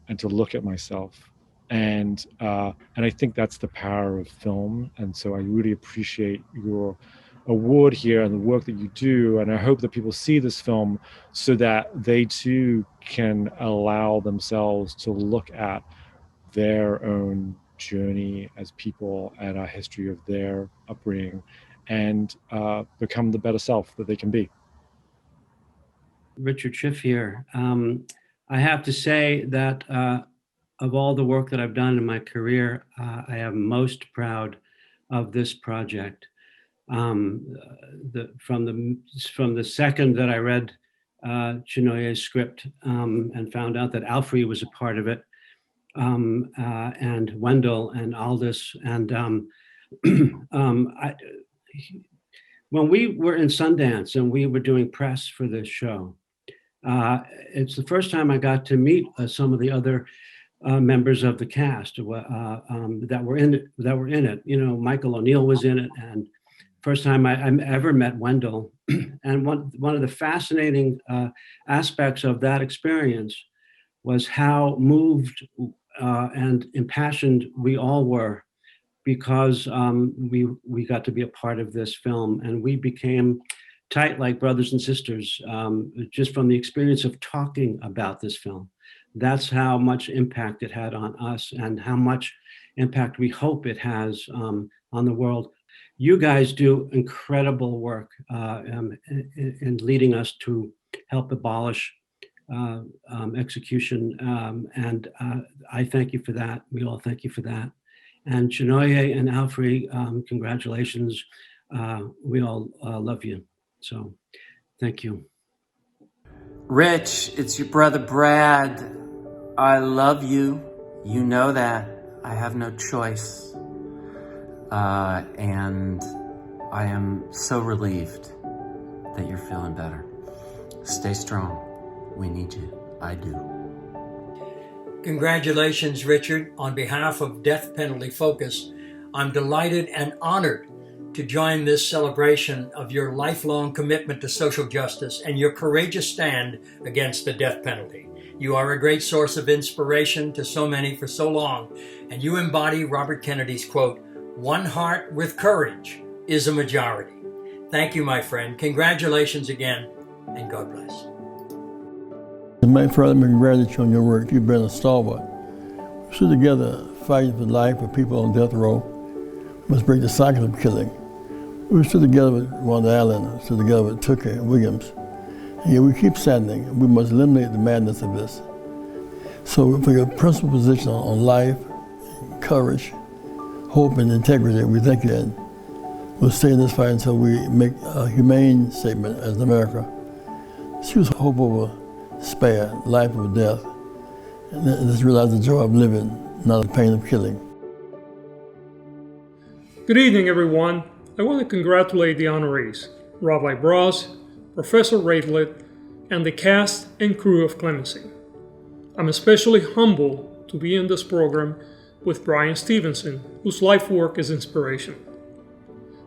and to look at myself. And I think that's the power of film. And so I really appreciate your award here and the work that you do. And I hope that people see this film so that they too can allow themselves to look at their own journey as people and a history of their upbringing and become the better self that they can be. Richard Schiff here. I have to say that of all the work that I've done in my career, I am most proud of this project. From the second that I read Chinoye's script and found out that Alfred was a part of it, and Wendell and Aldous, and when we were in Sundance and we were doing press for this show, it's the first time I got to meet some of the other members of the cast that were in it. You know, Michael O'Neill was in it, and first time I ever met Wendell. And one of the fascinating aspects of that experience was how moved and impassioned we all were, because we got to be a part of this film, and we became tight like brothers and sisters just from the experience of talking about this film. That's how much impact it had on us and how much impact we hope it has on the world. You guys do incredible work in leading us to help abolish execution. And I thank you for that. We all thank you for that. And Chinoye and Alfred, congratulations. We all love you. So thank you. Rich, it's your brother Brad. I love you. You know that. I have no choice. And I am so relieved that you're feeling better. Stay strong. We need you. I do. Congratulations, Richard. On behalf of Death Penalty Focus, I'm delighted and honored to join this celebration of your lifelong commitment to social justice and your courageous stand against the death penalty. You are a great source of inspiration to so many for so long, and you embody Robert Kennedy's quote, "One heart with courage is a majority." Thank you, my friend. Congratulations again, and God bless. My father, congratulate you on your work. You've been a stalwart. We stood together fighting for life for people on death row. We must break the cycle of killing. We stood together with Wendell Allen, stood together with Tucker and Williams. And yet we keep standing. We must eliminate the madness of this. So for your principal position on life, courage, hope, and integrity, we thank you, and we'll stay in this fight until we make a humane statement as America. Choose hope over despair, life over death, and let's realize the joy of living, not the pain of killing. Good evening, everyone. I want to congratulate the honorees, Rabbi Brous, Professor Radelet, and the cast and crew of Clemency. I'm especially humbled to be in this program with Bryan Stevenson, whose life work is inspiration.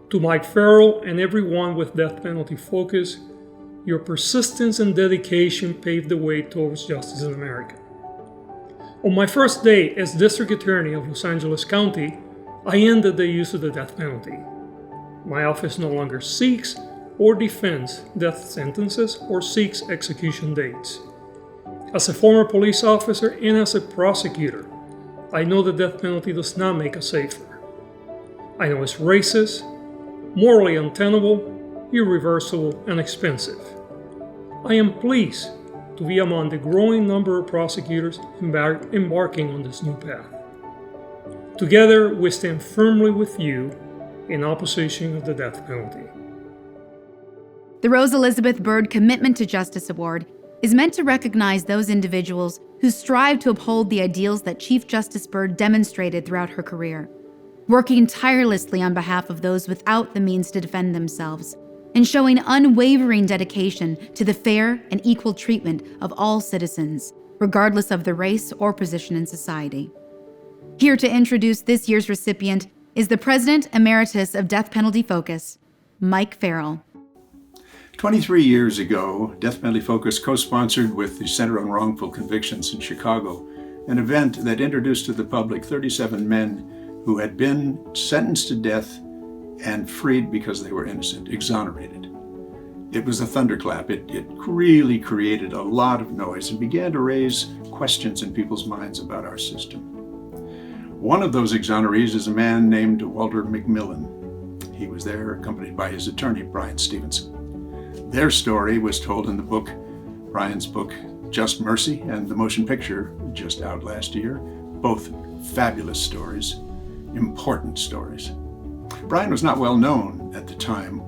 To Mike Farrell and everyone with Death Penalty Focus, your persistence and dedication paved the way towards justice in America. On my first day as District Attorney of Los Angeles County, I ended the use of the death penalty. My office no longer seeks or defends death sentences or seeks execution dates. As a former police officer and as a prosecutor, I know the death penalty does not make us safer. I know it's racist, morally untenable, irreversible, and expensive. I am pleased to be among the growing number of prosecutors embarking on this new path. Together, we stand firmly with you in opposition of the death penalty. The Rose Elizabeth Byrd Commitment to Justice Award is meant to recognize those individuals who strive to uphold the ideals that Chief Justice Byrd demonstrated throughout her career, working tirelessly on behalf of those without the means to defend themselves, and showing unwavering dedication to the fair and equal treatment of all citizens, regardless of their race or position in society. Here to introduce this year's recipient is the President Emeritus of Death Penalty Focus, Mike Farrell. 23 years ago, Death Penalty Focus co-sponsored with the Center on Wrongful Convictions in Chicago an event that introduced to the public 37 men who had been sentenced to death and freed because they were innocent, exonerated. It was a thunderclap. It really created a lot of noise and began to raise questions in people's minds about our system. One of those exonerees is a man named Walter McMillan. He was there accompanied by his attorney, Bryan Stevenson. Their story was told in the book, Bryan's book, Just Mercy, and the motion picture just out last year. Both fabulous stories, important stories. Bryan was not well known at the time,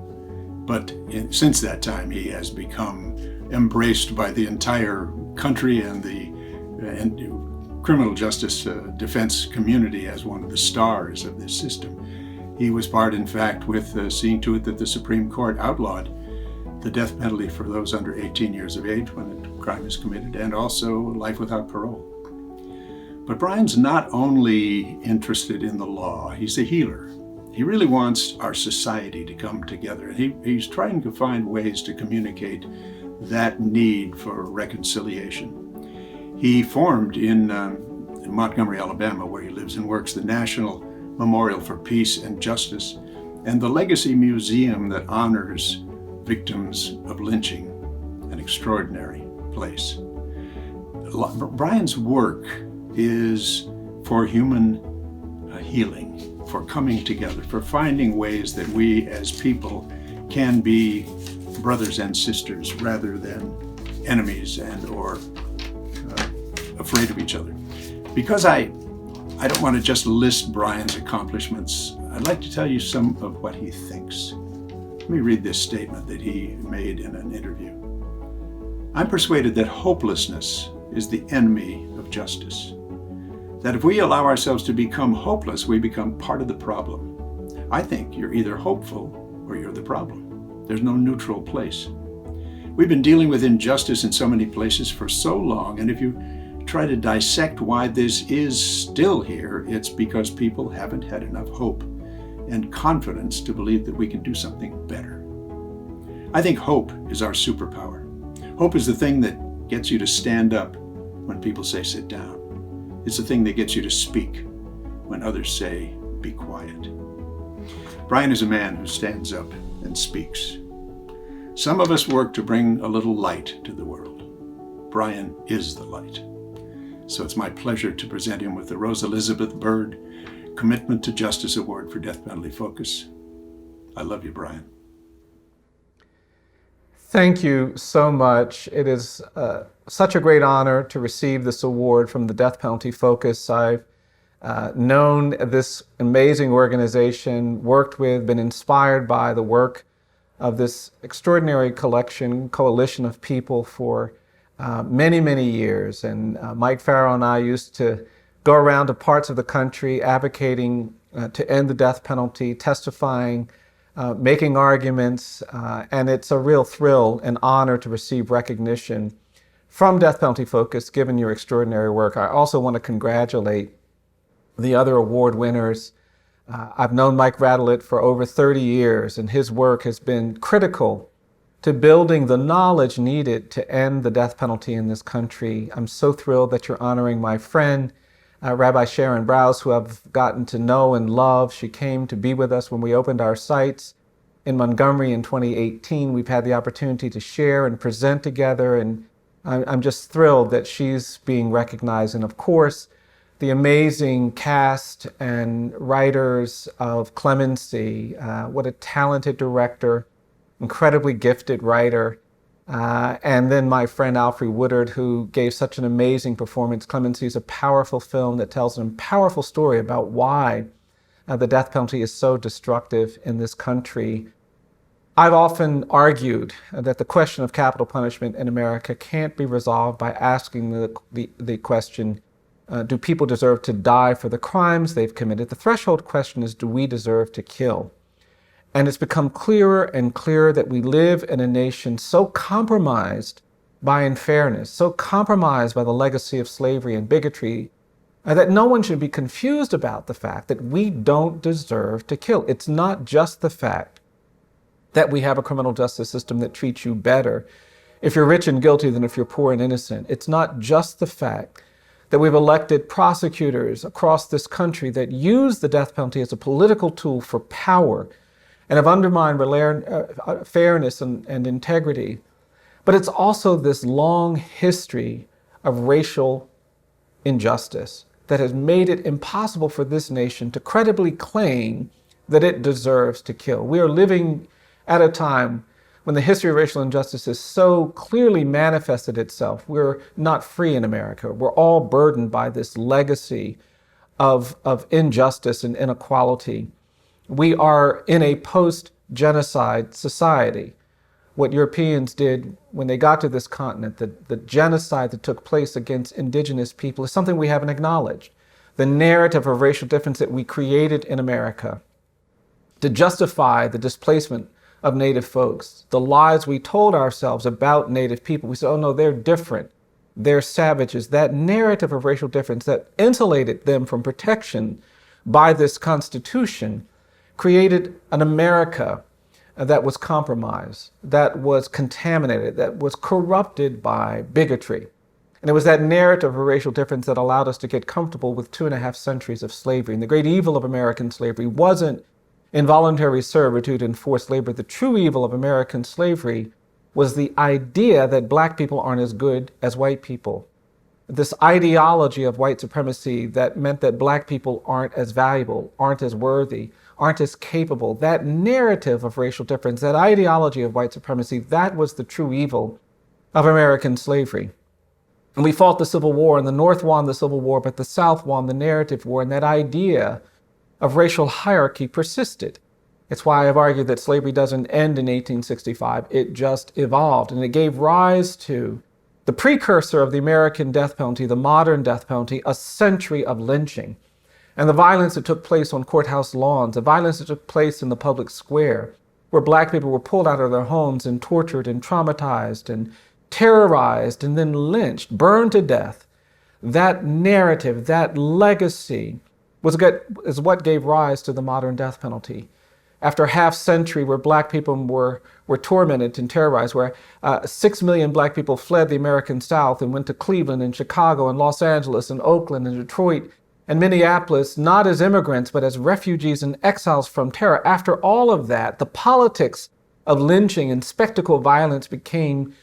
but since that time he has become embraced by the entire country and the criminal justice defense community as one of the stars of this system. He was part, in fact, with seeing to it that the Supreme Court outlawed the death penalty for those under 18 years of age when a crime is committed, and also life without parole. But Bryan's not only interested in the law, he's a healer. He really wants our society to come together. He's trying to find ways to communicate that need for reconciliation. He formed in Montgomery, Alabama, where he lives and works, the National Memorial for Peace and Justice and the Legacy Museum that honors victims of lynching, an extraordinary place. Bryan's work is for human healing, for coming together, for finding ways that we as people can be brothers and sisters rather than enemies and or afraid of each other. Because I don't want to just list Bryan's accomplishments, I'd like to tell you some of what he thinks. Let me read this statement that he made in an interview. I'm persuaded that hopelessness is the enemy of justice. That if we allow ourselves to become hopeless, we become part of the problem. I think you're either hopeful or you're the problem. There's no neutral place. We've been dealing with injustice in so many places for so long, and if you try to dissect why this is still here, it's because people haven't had enough hope and confidence to believe that we can do something better. I think hope is our superpower. Hope is the thing that gets you to stand up when people say sit down. It's the thing that gets you to speak when others say be quiet. Bryan is a man who stands up and speaks. Some of us work to bring a little light to the world. Bryan is the light. So it's my pleasure to present him with the Rose Elizabeth Byrd Commitment to Justice Award for Death Penalty Focus. I love you, Bryan. Thank you so much. It is such a great honor to receive this award from the Death Penalty Focus. I've known this amazing organization, worked with, been inspired by the work of this extraordinary coalition of people for many, many years. And Mike Farrell and I used to go around to parts of the country advocating to end the death penalty, testifying, making arguments, and it's a real thrill and honor to receive recognition from Death Penalty Focus, given your extraordinary work. I also want to congratulate the other award winners. I've known Mike Radelet for over 30 years, and his work has been critical to building the knowledge needed to end the death penalty in this country. I'm so thrilled that you're honoring my friend, Rabbi Sharon Brous, who I've gotten to know and love. She came to be with us when we opened our sites in Montgomery in 2018. We've had the opportunity to share and present together, and I'm just thrilled that she's being recognized. And of course, the amazing cast and writers of Clemency. What a talented director, incredibly gifted writer. And then my friend Alfre Woodard, who gave such an amazing performance. Clemency is a powerful film that tells a powerful story about why the death penalty is so destructive in this country. I've often argued that the question of capital punishment in America can't be resolved by asking the question, do people deserve to die for the crimes they've committed? The threshold question is, do we deserve to kill? And it's become clearer and clearer that we live in a nation so compromised by unfairness, so compromised by the legacy of slavery and bigotry, that no one should be confused about the fact that we don't deserve to kill. It's not just the fact that we have a criminal justice system that treats you better if you're rich and guilty than if you're poor and innocent. It's not just the fact that we've elected prosecutors across this country that use the death penalty as a political tool for power and have undermined fairness and integrity. But it's also this long history of racial injustice that has made it impossible for this nation to credibly claim that it deserves to kill. We are living at a time when the history of racial injustice has so clearly manifested itself. We're not free in America. We're all burdened by this legacy of injustice and inequality. We are in a post-genocide society. What Europeans did when they got to this continent, the genocide that took place against indigenous people, is something we haven't acknowledged. The narrative of racial difference that we created in America to justify the displacement of Native folks, the lies we told ourselves about Native people. We said, oh no, they're different, they're savages. That narrative of racial difference that insulated them from protection by this Constitution created an America that was compromised, that was contaminated, that was corrupted by bigotry. And it was that narrative of racial difference that allowed us to get comfortable with 2.5 centuries of slavery. And the great evil of American slavery wasn't involuntary servitude and forced labor. The true evil of American slavery was the idea that Black people aren't as good as white people. This ideology of white supremacy that meant that Black people aren't as valuable, aren't as worthy, aren't as capable. That narrative of racial difference, that ideology of white supremacy, that was the true evil of American slavery. And we fought the Civil War, and the North won the Civil War, but the South won the narrative war, and that idea of racial hierarchy persisted. It's why I've argued that slavery doesn't end in 1865, it just evolved, and it gave rise to the precursor of the American death penalty, the modern death penalty, a century of lynching. And the violence that took place on courthouse lawns, the violence that took place in the public square, where Black people were pulled out of their homes and tortured and traumatized and terrorized and then lynched, burned to death. That narrative, that legacy is what gave rise to the modern death penalty. After a half century where Black people were tormented and terrorized, where 6 million Black people fled the American South and went to Cleveland and Chicago and Los Angeles and Oakland and Detroit and Minneapolis, not as immigrants, but as refugees and exiles from terror. After all of that, the politics of lynching and spectacle violence became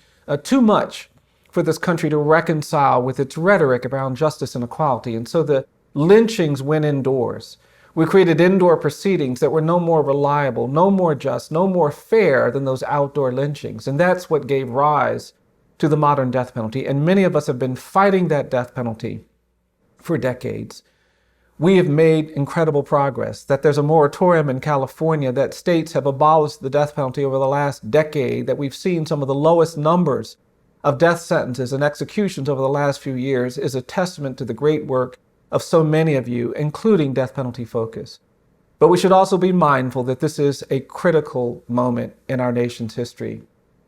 too much for this country to reconcile with its rhetoric around justice and equality. And so the lynchings went indoors. We created indoor proceedings that were no more reliable, no more just, no more fair than those outdoor lynchings. And that's what gave rise to the modern death penalty. And many of us have been fighting that death penalty for decades. We have made incredible progress, that there's a moratorium in California, that states have abolished the death penalty over the last decade, that we've seen some of the lowest numbers of death sentences and executions over the last few years is a testament to the great work of so many of you, including Death Penalty Focus. But we should also be mindful that this is a critical moment in our nation's history.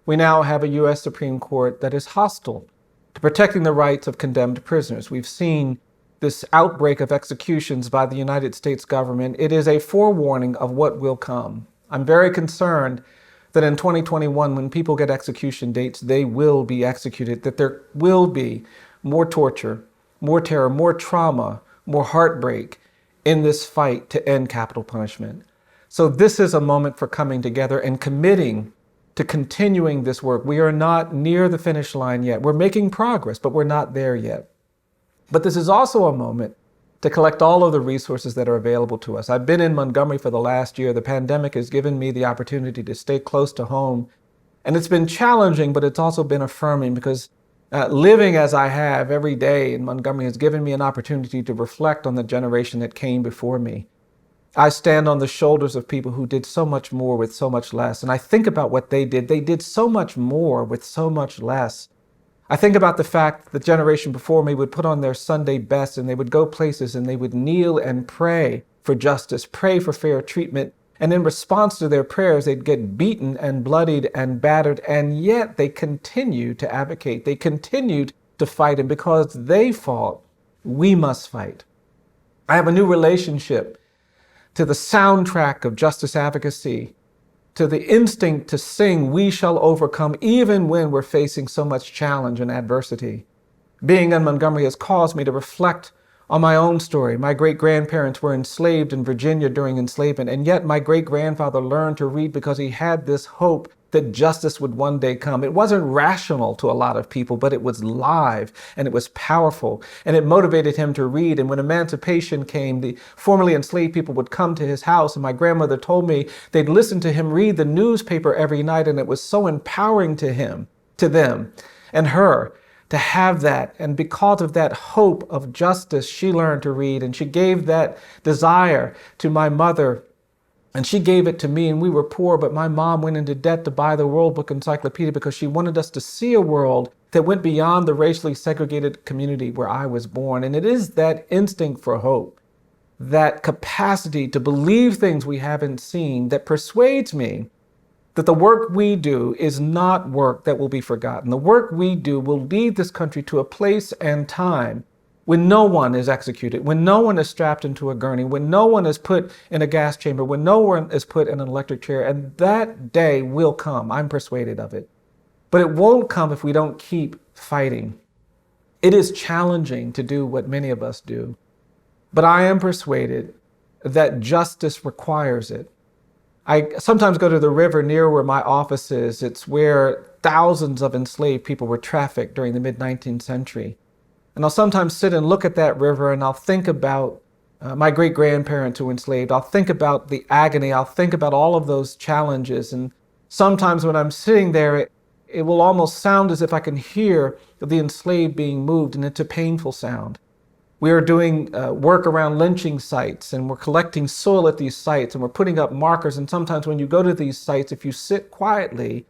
We now have a U.S. Supreme Court that is hostile to protecting the rights of condemned prisoners. We've seen this outbreak of executions by the United States government. It is a forewarning of what will come. I'm very concerned that in 2021, when people get execution dates, they will be executed, that there will be more torture, more terror, more trauma, more heartbreak in this fight to end capital punishment. So this is a moment for coming together and committing to continuing this work. We are not near the finish line yet. We're making progress, but we're not there yet. But this is also a moment to collect all of the resources that are available to us. I've been in Montgomery for the last year. The pandemic has given me the opportunity to stay close to home. And it's been challenging, but it's also been affirming because living as I have every day in Montgomery has given me an opportunity to reflect on the generation that came before me. I stand on the shoulders of people who did so much more with so much less. And I think about what they did. They did so much more with so much less. I think about the fact that the generation before me would put on their Sunday best and they would go places and they would kneel and pray for justice, pray for fair treatment. And in response to their prayers, they'd get beaten and bloodied and battered. And yet they continued to advocate. They continued to fight. And because they fought, we must fight. I have a new relationship to the soundtrack of justice advocacy, to the instinct to sing, "We shall overcome," even when we're facing so much challenge and adversity. Being in Montgomery has caused me to reflect on my own story. My great-grandparents were enslaved in Virginia during enslavement, and yet my great-grandfather learned to read because he had this hope that justice would one day come. It wasn't rational to a lot of people, but it was live and it was powerful, and it motivated him to read. And when emancipation came, the formerly enslaved people would come to his house, and my grandmother told me they'd listen to him read the newspaper every night, and it was so empowering to them and her to have that. And because of that hope of justice, she learned to read, and she gave that desire to my mother. And she gave it to me, and we were poor, but my mom went into debt to buy the World Book Encyclopedia because she wanted us to see a world that went beyond the racially segregated community where I was born. And it is that instinct for hope, that capacity to believe things we haven't seen, that persuades me that the work we do is not work that will be forgotten. The work we do will lead this country to a place and time when no one is executed, when no one is strapped into a gurney, when no one is put in a gas chamber, when no one is put in an electric chair. And that day will come. I'm persuaded of it. But it won't come if we don't keep fighting. It is challenging to do what many of us do. But I am persuaded that justice requires it. I sometimes go to the river near where my office is. It's where thousands of enslaved people were trafficked during the mid-19th century. And I'll sometimes sit and look at that river, and I'll think about my great-grandparents who were enslaved. I'll think about the agony. I'll think about all of those challenges. And sometimes when I'm sitting there, it will almost sound as if I can hear the enslaved being moved, and it's a painful sound. We are doing work around lynching sites, and we're collecting soil at these sites, and we're putting up markers. And sometimes when you go to these sites, if you sit quietly,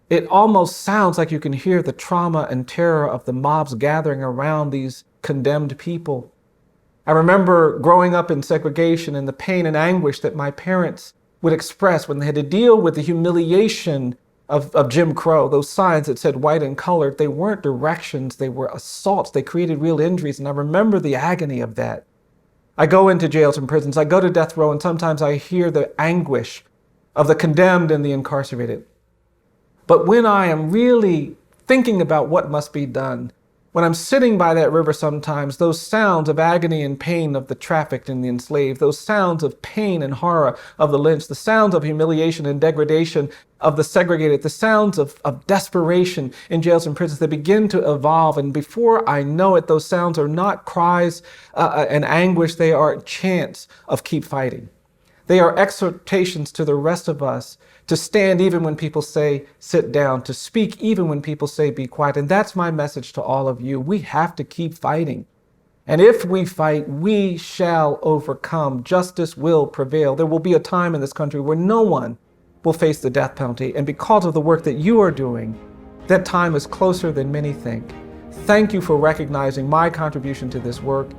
it almost sounds like you can hear the trauma and terror of the mobs gathering around these condemned people. I remember growing up in segregation and the pain and anguish that my parents would express when they had to deal with the humiliation of Jim Crow, those signs that said white and colored, they weren't directions, they were assaults. They created real injuries, and I remember the agony of that. I go into jails and prisons, I go to death row, and sometimes I hear the anguish of the condemned and the incarcerated. But when I am really thinking about what must be done, when I'm sitting by that river sometimes, those sounds of agony and pain of the trafficked and the enslaved, those sounds of pain and horror of the lynched, the sounds of humiliation and degradation of the segregated, the sounds of desperation in jails and prisons, they begin to evolve. And before I know it, those sounds are not cries and anguish, they are chants of keep fighting. They are exhortations to the rest of us to stand even when people say, sit down, to speak even when people say, be quiet. And that's my message to all of you. We have to keep fighting. And if we fight, we shall overcome. Justice will prevail. There will be a time in this country where no one will face the death penalty. And because of the work that you are doing, that time is closer than many think. Thank you for recognizing my contribution to this work.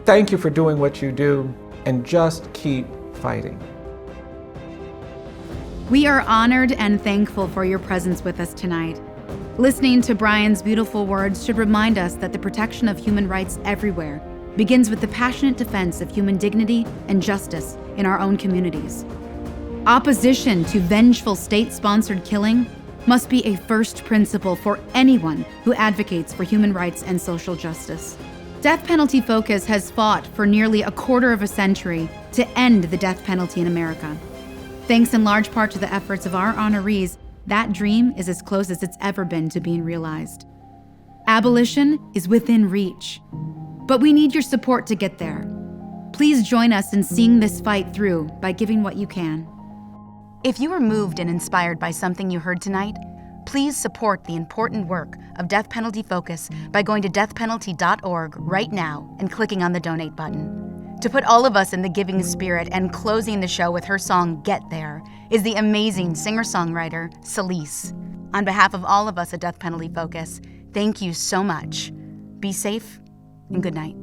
Thank you for doing what you do, and just keep fighting. We are honored and thankful for your presence with us tonight. Listening to Bryan's beautiful words should remind us that the protection of human rights everywhere begins with the passionate defense of human dignity and justice in our own communities. Opposition to vengeful state-sponsored killing must be a first principle for anyone who advocates for human rights and social justice. Death Penalty Focus has fought for nearly a quarter of a century to end the death penalty in America. Thanks in large part to the efforts of our honorees, that dream is as close as it's ever been to being realized. Abolition is within reach, but we need your support to get there. Please join us in seeing this fight through by giving what you can. If you were moved and inspired by something you heard tonight, please support the important work of Death Penalty Focus by going to deathpenalty.org right now and clicking on the donate button. To put all of us in the giving spirit and closing the show with her song, Get There, is the amazing singer-songwriter, Celise. On behalf of all of us at Death Penalty Focus, thank you so much. Be safe and good night.